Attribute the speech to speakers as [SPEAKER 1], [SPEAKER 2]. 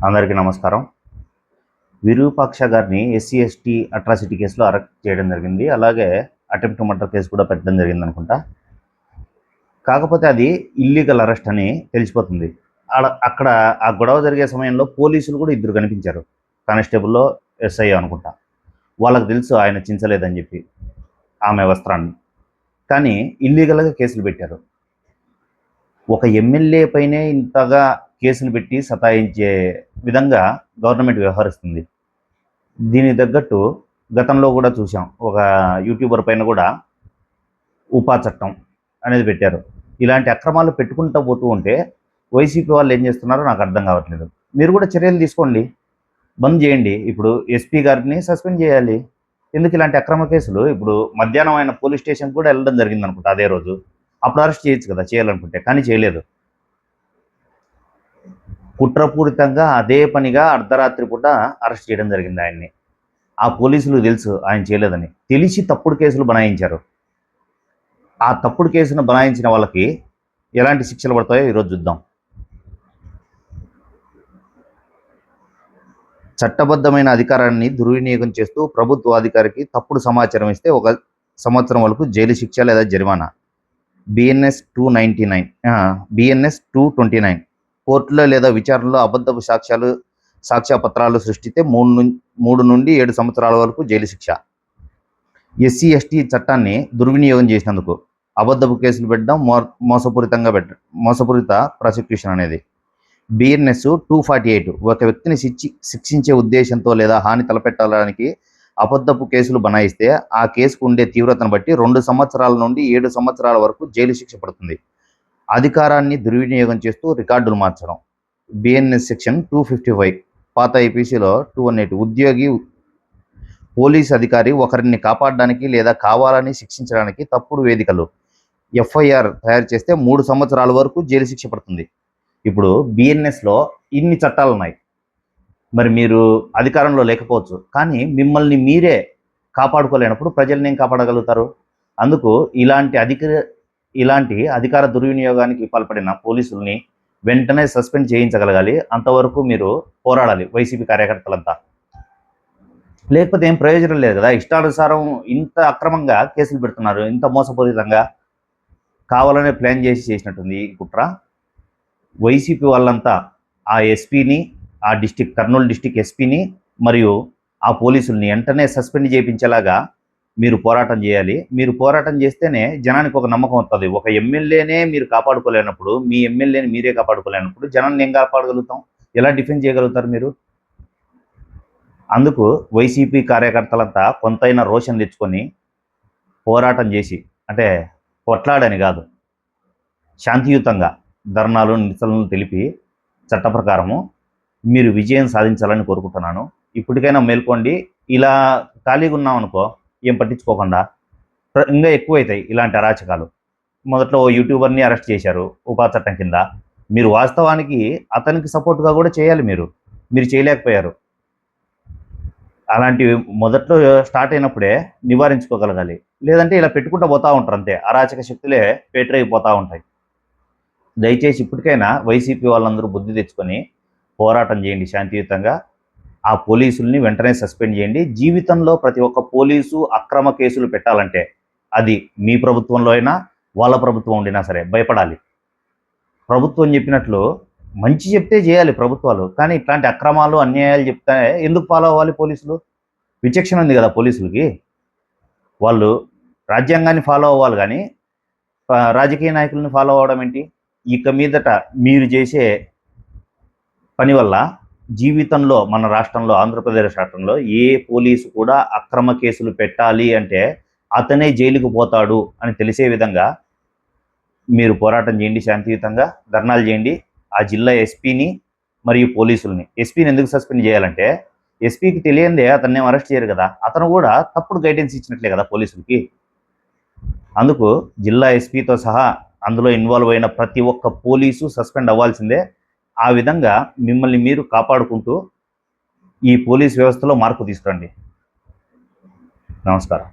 [SPEAKER 1] అందరికీ నమస్కారం. విరూపాక్ష గారిని ఎస్సీ, ఎస్టీ అట్రాసిటీ కేసులో అరెస్ట్ చేయడం జరిగింది. అలాగే అటెంప్ట్ మర్డర్ కేసు కూడా పెట్టడం జరిగిందనుకుంటా. కాకపోతే అది ఇల్లీగల్ అరెస్ట్ అని తెలిసిపోతుంది. అక్కడ ఆ గొడవ జరిగే సమయంలో పోలీసులు కూడా ఇద్దరు కనిపించారు. కానిస్టేబుల్లో ఎస్ఐ అనుకుంటా. వాళ్ళకి తెలుసు ఆయన చించలేదని చెప్పి ఆమె వస్త్రాన్ని. కానీ ఇల్లీగల్గా కేసులు పెట్టారు. ఒక ఎమ్మెల్యే పైనే ఇంతగా కేసులు పెట్టి సతాయించే విధంగా గవర్నమెంట్ వ్యవహరిస్తుంది. దీనికి తగ్గట్టు గతంలో కూడా చూసాం. ఒక యూట్యూబర్ పైన కూడా ఉపా చట్టం అనేది పెట్టారు. ఇలాంటి అక్రమాలు పెట్టుకుంటూ పోతూ ఉంటే వైసీపీ వాళ్ళు ఏం చేస్తున్నారో నాకు అర్థం కావట్లేదు. మీరు కూడా చర్యలు తీసుకోండి, బంద్ చేయండి. ఇప్పుడు ఎస్పీ గారిని సస్పెండ్ చేయాలి. ఎందుకు ఇలాంటి అక్రమ కేసులు? ఇప్పుడు మధ్యాహ్నం ఆయన పోలీస్ స్టేషన్ కూడా వెళ్ళడం జరిగింది అనుకుంటా అదే రోజు. అప్పుడు అరెస్ట్ చేయొచ్చు కదా, చేయాలనుకుంటే, కానీ చేయలేదు. కుట్రపూరితంగా అదే పనిగా అర్ధరాత్రి పూట అరెస్ట్ చేయడం జరిగింది ఆయన్ని. ఆ పోలీసులకు తెలుసు ఆయన చేయలేదని, తెలిసి తప్పుడు కేసులు బనాయించారు. ఆ తప్పుడు కేసును బనాయించిన వాళ్ళకి ఎలాంటి శిక్షలు పడతాయో ఈరోజు చూద్దాం. చట్టబద్ధమైన అధికారాన్ని దుర్వినియోగం చేస్తూ ప్రభుత్వ అధికారికి తప్పుడు సమాచారం ఇస్తే 1 సంవత్సరం వరకు జైలు శిక్ష లేదా జరిమానా. బిఎన్ఎస్ 229 కోర్టులో లేదా విచారణలో అబద్ధపు సాక్ష్యపత్రాలు సృష్టిస్తే 3 నుండి 7 సంవత్సరాల వరకు జైలు శిక్ష. ఎస్సీ, ఎస్టీ చట్టాన్ని దుర్వినియోగం చేసినందుకు అబద్ధపు కేసులు పెట్టడం, మోసపూరిత ప్రాసిక్యూషన్ అనేది. బిఎన్ఎస్ 248 ఒక వ్యక్తిని శిక్షించే ఉద్దేశంతో లేదా హాని తలపెట్టడానికి అబద్ధపు కేసులు బనాయిస్తే ఆ కేసుకు ఉండే తీవ్రతను బట్టి 2 సంవత్సరాల నుండి 7 సంవత్సరాల వరకు జైలు శిక్ష పడుతుంది. అధికారాన్ని దుర్వినియోగం చేస్తూ రికార్డులు మార్చడం. బిఎన్ఎస్ సెక్షన్ 255, పాత ఐపీసీలో 218. ఉద్యోగి, పోలీస్ అధికారి ఒకరిని కాపాడడానికి లేదా కావాలని శిక్షించడానికి తప్పుడు వేదికలు ఎఫ్ఐఆర్ తయారు చేస్తే 3 సంవత్సరాల వరకు జైలు శిక్ష పడుతుంది. ఇప్పుడు బిఎన్ఎస్లో ఇన్ని చట్టాలు ఉన్నాయి. మరి మీరు అధికారంలో లేకపోవచ్చు, కానీ మిమ్మల్ని మీరే కాపాడుకోలేనప్పుడు ప్రజల్ని ఏం కాపాడగలుగుతారు? అందుకు ఇలాంటి అధికార దుర్వినియోగానికి పాల్పడిన పోలీసుల్ని వెంటనే సస్పెండ్ చేయించగలగాలి. అంతవరకు మీరు పోరాడాలి వైసీపీ కార్యకర్తలంతా. లేకపోతే ఏం ప్రయోజనం లేదు కదా. ఇష్టానుసారం ఇంత అక్రమంగా కేసులు పెడుతున్నారు, ఇంత మోసపూరితంగా కావాలనే ప్లాన్ చేసినట్టుంది ఈ కుట్ర. వైసీపీ వాళ్ళంతా ఆ ఎస్పీని, ఆ కర్నూలు డిస్టిక్ ఎస్పీని మరియు ఆ పోలీసుల్ని వెంటనే సస్పెండ్ చేయించేలాగా మీరు పోరాటం చేయాలి. మీరు పోరాటం చేస్తేనే జనానికి ఒక నమ్మకం వస్తుంది. ఒక ఎమ్మెల్యేనే మీరు కాపాడుకోలేనప్పుడు, మీ ఎమ్మెల్యేని మీరే కాపాడుకోలేనప్పుడు జనాన్ని ఏం కాపాడగలుగుతాం? ఎలా డిఫెండ్ చేయగలుగుతారు మీరు? అందుకు వైసీపీ కార్యకర్తలంతా కొంతైనా రోషన్ తెచ్చుకొని పోరాటం చేసి, అంటే కొట్లాడని కాదు, శాంతియుతంగా ధర్నాలు, నిరసనలు తెలిపి చట్ట ప్రకారము మీరు విజయం సాధించాలని కోరుకుంటున్నాను. ఇప్పటికైనా మేల్కోండి. ఇలా ఖాళీగా ఉన్నామనుకో, ఏం పట్టించుకోకుండా ఇంకా ఎక్కువైతాయి ఇలాంటి అరాచకాలు. మొదట్లో ఓ యూట్యూబర్ని అరెస్ట్ చేశారు ఉపా చట్టం కింద. మీరు వాస్తవానికి అతనికి సపోర్ట్గా కూడా చేయాలి. మీరు చేయలేకపోయారు. అలాంటివి మొదట్లో స్టార్ట్ అయినప్పుడే నివారించుకోగలగాలి. లేదంటే ఇలా పెట్టుకుంటూ పోతూ ఉంటారు, అంతే. అరాచక శక్తులే పేటరైపోతూ ఉంటాయి. దయచేసి ఇప్పటికైనా వైసీపీ వాళ్ళందరూ బుద్ధి తెచ్చుకొని పోరాటం చేయండి శాంతియుతంగా. ఆ పోలీసుల్ని వెంటనే సస్పెండ్ చేయండి. జీవితంలో ప్రతి ఒక్క పోలీసు అక్రమ కేసులు పెట్టాలంటే అది మీ ప్రభుత్వంలో అయినా వాళ్ళ ప్రభుత్వం ఉండినా సరే భయపడాలి. ప్రభుత్వం చెప్పినట్లు మంచి చెప్తే చేయాలి ప్రభుత్వాలు, కానీ ఇట్లాంటి అక్రమాలు, అన్యాయాలు చెప్తే ఎందుకు ఫాలో అవ్వాలి పోలీసులు? విచక్షణ ఉంది కదా పోలీసులకి. వాళ్ళు రాజ్యాంగాన్ని ఫాలో అవ్వాలి, కానీ రాజకీయ నాయకులను ఫాలో అవ్వడం ఏంటి? ఇక మీదట మీరు చేసే పని వల్ల జీవితంలో మన రాష్ట్రంలో, ఆంధ్రప్రదేశ్ రాష్ట్రంలో ఏ పోలీసు కూడా అక్రమ కేసులు పెట్టాలి అంటే అతనే జైలుకు పోతాడు అని తెలిసే విధంగా మీరు పోరాటం చేయండి. శాంతియుతంగా ధర్నాలు చేయండి. ఆ జిల్లా ఎస్పీని మరియు పోలీసుల్ని, ఎస్పీని ఎందుకు సస్పెండ్ చేయాలంటే ఎస్పీకి తెలియందే అతన్ని అరెస్ట్ చేయరు కదా. అతను కూడా తప్పుడు గైడెన్స్ ఇచ్చినట్లే కదా పోలీసులకి. అందుకు జిల్లా ఎస్పీతో సహా అందులో ఇన్వాల్వ్ అయిన ప్రతి ఒక్క పోలీసు సస్పెండ్ అవ్వాల్సిందే. ఆ విధంగా మిమ్మల్ని మీరు కాపాడుకుంటూ ఈ పోలీస్ వ్యవస్థలో మార్పు తీసుకురండి. నమస్కారం.